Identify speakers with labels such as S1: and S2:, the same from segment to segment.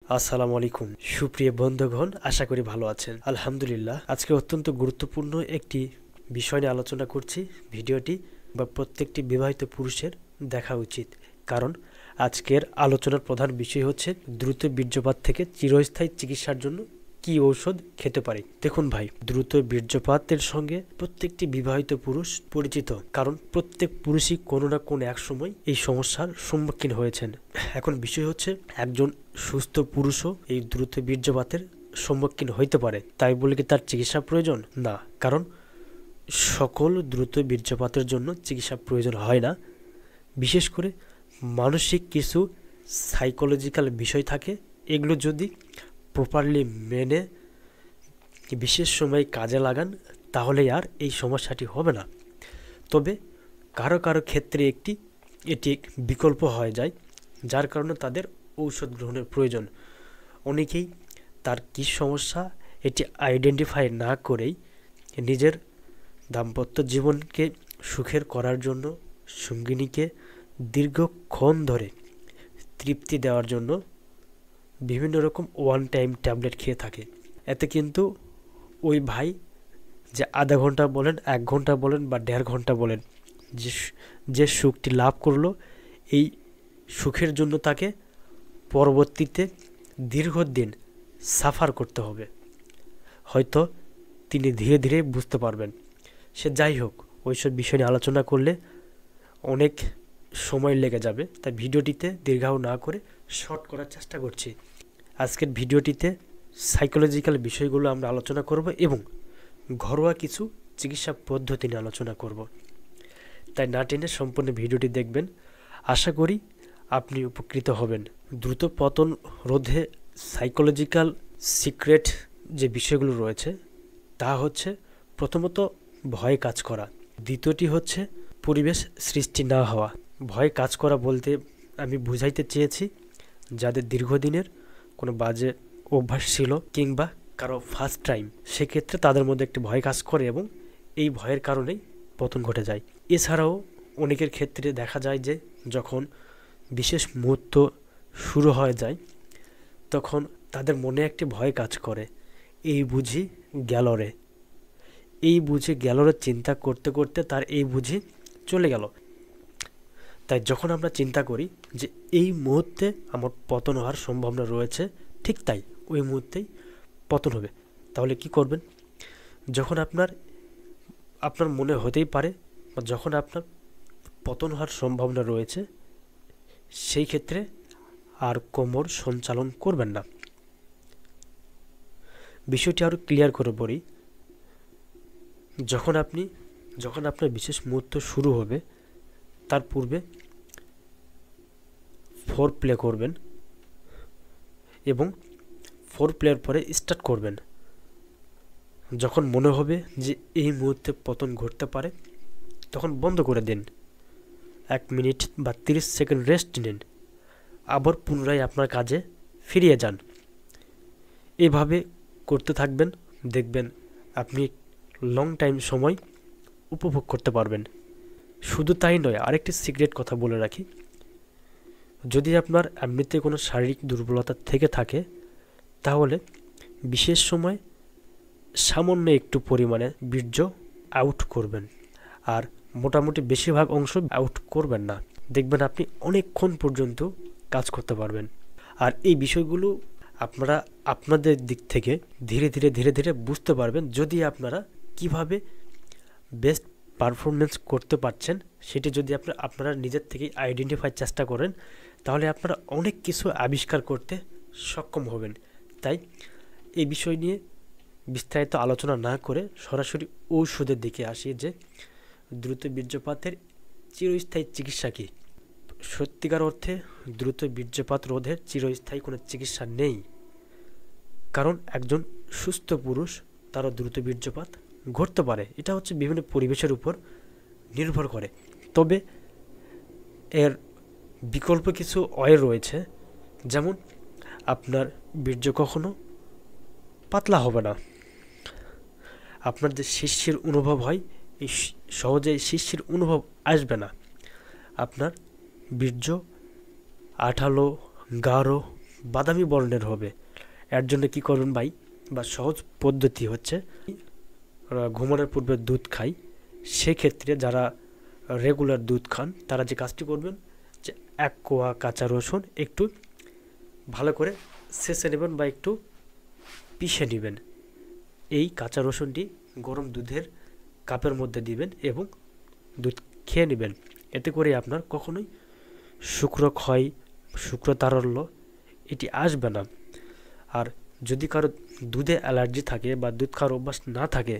S1: আসসালামু আলাইকুম সুপ্রিয় বন্ধুগণ, আশা করি ভালো আছেন। আলহামদুলিল্লাহ। আজকে অত্যন্ত গুরুত্বপূর্ণ একটি বিষয় নিয়ে আলোচনা করছি। ভিডিওটি প্রত্যেকটি বিবাহিত পুরুষের দেখা উচিত, কারণ আজকের আলোচনার প্রধান বিষয় হচ্ছে দ্রুত বীর্যপাত থেকে চিরস্থায়ী চিকিৎসার জন্য কি ঔষধ খেতে পারি। দেখুন ভাই, দ্রুত বীর্যপাতের সঙ্গে প্রত্যেকটি বিবাহিত পুরুষ পরিচিত, কারণ প্রত্যেক পুরুষই কোনো না কোনো এক সময় এই সমস্যার সম্মুখীন হয়েছেন। এখন বিষয় হচ্ছে, একজন সুস্থ পুরুষও এই দ্রুত বীর্যপাতের সম্মুখীন হইতে পারে, তাই বলে কি তার চিকিৎসা প্রয়োজন? না, কারণ সকল দ্রুত বীর্যপাতের জন্য চিকিৎসা প্রয়োজন হয় না। বিশেষ করে মানসিক কিছু সাইকোলজিক্যাল বিষয় থাকে, এগুলো যদি প্রপারলি মেনে বিশেষ সময় কাজে লাগান, তাহলে আর এই সমস্যাটি হবে না। তবে কারো কারো ক্ষেত্রে এটি বিকল্প হয়ে যায়, যার কারণে তাদের ঔষধ গ্রহণের প্রয়োজন। অনেকেই তার কী সমস্যা এটি আইডেন্টিফাই না করেই নিজের দাম্পত্য জীবনকে সুখের করার জন্য সঙ্গিনীকে দীর্ঘক্ষণ ধরে তৃপ্তি দেওয়ার জন্য বিভিন্ন রকম ওয়ান টাইম ট্যাবলেট খেয়ে থাকে। এতে কিন্তু ওই ভাই যে আধা ঘন্টা বলেন, 1 ঘন্টা বলেন বা 1.5 ঘন্টা বলেন, যে সুখটি লাভ করলো, এই সুখের জন্য তাকে পরবর্তীতে দীর্ঘদিন সাফার করতে হবে। হয়তো তিনি ধীরে ধীরে বুঝতে পারবেন। সে যাই হোক, ওইসব বিষয় নিয়ে আলোচনা করলে অনেক সময় লেগে যাবে, তাই ভিডিওটিতে দীর্ঘায়ু না করে শর্ট করার চেষ্টা করছি। আজকের ভিডিওটিতে সাইকোলজিক্যাল বিষয়গুলো আমরা আলোচনা করব এবং ঘরোয়া কিছু চিকিৎসা পদ্ধতি নিয়ে আলোচনা করব। তাই না টেনে সম্পূর্ণ ভিডিওটি দেখবেন, আশা করি আপনি উপকৃত হবেন। দ্রুত পতন রোধে সাইকোলজিক্যাল সিক্রেট যে বিষয়গুলো রয়েছে, তা হচ্ছে প্রথমত ভয় কাজ করা, দ্বিতীয়টি হচ্ছে পরিবেশ সৃষ্টি না হওয়া। ভয় কাজ করা বলতে আমি বুঝাইতে চেয়েছি, যাদের দীর্ঘদিনের কোনো বাজে অভ্যাস ছিল কিংবা কারো ফার্স্ট টাইম, সেক্ষেত্রে তাদের মধ্যে একটি ভয় কাজ করে এবং এই ভয়ের কারণেই পতন ঘটে যায়। এছাড়াও অনেকের ক্ষেত্রে দেখা যায় যে যখন বিশেষ মুহূর্ত শুরু হয়ে যায়, তখন তাদের মনে একটি ভয় কাজ করে, এই বুঝি গেল রে, এই বুঝি গেল রে চিন্তা করতে করতে তার এই বুঝি চলে গেল। তাই যখন আমরা চিন্তা করি যে এই মুহূর্তে আমার পতন হওয়ার সম্ভাবনা রয়েছে, ঠিক তাই ওই মুহূর্তেই পতন হবে। তাহলে কি করবেন? যখন আপনার মনে হতেই পারে বা যখন আপনার পতন হওয়ার সম্ভাবনা রয়েছে, সেই ক্ষেত্রে আর কোমর সঞ্চালন করবেন না। বিষয়টি আরও ক্লিয়ার করে বলি, যখন আপনার বিশেষ মুহূর্ত শুরু হবে, তার পূর্বে ফোর প্লে করবেন এবং ফোর প্লের পরে স্টার্ট করবেন। যখন মনে হবে যে এই মুহূর্তে পতন ঘটতে পারে, তখন বন্ধ করে দিন, 1 মিনিট বা 30 সেকেন্ড রেস্ট নিন, আবার পুনরায় আপনার কাজে ফিরিয়ে যান। এভাবে করতে থাকবেন, দেখবেন আপনি লং টাইম সময় উপভোগ করতে পারবেন। শুধু তাই নয়, আরেকটি সিক্রেট কথা বলে রাখি, যদি আপনার এমনিতে কোনো শারীরিক দুর্বলতা থেকে থাকে, তাহলে বিশেষ সময় সামান্য একটু পরিমাণে বীর্য আউট করবেন, আর মোটামুটি বেশিরভাগ অংশ আউট করবেন না। দেখবেন আপনি অনেকক্ষণ পর্যন্ত কাজ করতে পারবেন। আর এই বিষয়গুলো আপনারা আপনাদের দিক থেকে ধীরে ধীরে ধীরে ধীরে বুঝতে পারবেন, যদি আপনারা কিভাবে বেস্ট পারফরমেন্স করতে পারছেন সেটি যদি আপনারা নিজের থেকেই আইডেন্টিফাই চেষ্টা করেন, তাহলে আপনারা অনেক কিছু আবিষ্কার করতে সক্ষম হবেন। তাই এই বিষয় নিয়ে বিস্তারিত আলোচনা না করে সরাসরি ঔষধের দিকে আসি, যে দ্রুত বীর্যপাতের চিরস্থায়ী চিকিৎসা কী। সত্যিকার অর্থে দ্রুত বীর্যপাত রোধের চিরস্থায়ী কোনো চিকিৎসা নেই, কারণ একজন সুস্থ পুরুষ তারও দ্রুত বীর্যপাত ঘটতে পারে। এটা হচ্ছে বিভিন্ন পরিবেশের উপর নির্ভর করে। তবে এর বিকল্প কিছু ওয়ে রয়েছে, যেমন আপনার বীর্য কখনো পাতলা হবে না, আপনার যে শিরশির অনুভব হয়, এই সহজে শিরশির অনুভব আসবে না, আপনার বীর্য আঠালো, গাঢ়, বাদামি বর্ণের হবে। এর জন্য কি করবেন ভাই, বা সহজ পদ্ধতি হচ্ছে, ঘুমানোর পূর্বে দুধ খাই, সেক্ষেত্রে যারা রেগুলার দুধ খান তারা যে কাজটি করবেন, যে 1 কোয়া কাঁচা রসুন একটু ভালো করে ছেঁচে নেবেন বা একটু পিষে নেবেন। এই কাঁচা রসুনটি গরম দুধের কাপের মধ্যে দিবেন এবং দুধ খেয়ে নেবেন। এতে করে আপনার কখনোই শুক্রক্ষয়, শুক্রতারল্য এটি আসবে না। আর যদি কারো দুধে অ্যালার্জি থাকে বা দুধ খাওয়ার অভ্যাস না থাকে,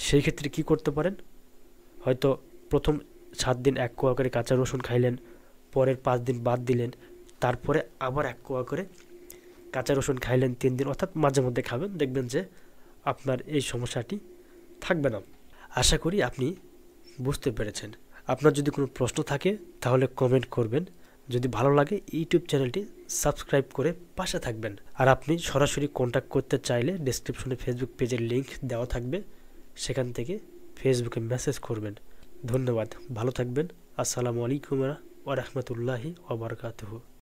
S1: সেই ক্ষেত্রে কি করতে পারেন, হয়তো প্রথম 7 দিন 1 কোয়া করে কাঁচা রসুন খাইলেন, পরের 5 দিন বাদ দিলেন, তারপরে আবার 1 কোয়া করে কাঁচা রসুন খাইলেন 3 দিন, অর্থাৎ মাঝে মধ্যে খাবেন, দেখবেন যে আপনার এই সমস্যাটি থাকবে না। আশা করি আপনি বুঝতে পেরেছেন। আপনার যদি কোনো প্রশ্ন থাকে তাহলে কমেন্ট করবেন। যদি ভালো লাগে ইউটিউব চ্যানেলটি সাবস্ক্রাইব করে পাশে থাকবেন। আর আপনি সরাসরি কন্ট্যাক্ট করতে চাইলে ডেসক্রিপশনে ফেসবুক পেজের লিংক দেওয়া থাকবে, সেখান থেকে ফেসবুকে মেসেজ করবেন। ধন্যবাদ, ভালো থাকবেন। আসসালামু আলাইকুম ওয়া রাহমাতুল্লাহি ওয়া বারাকাতুহু।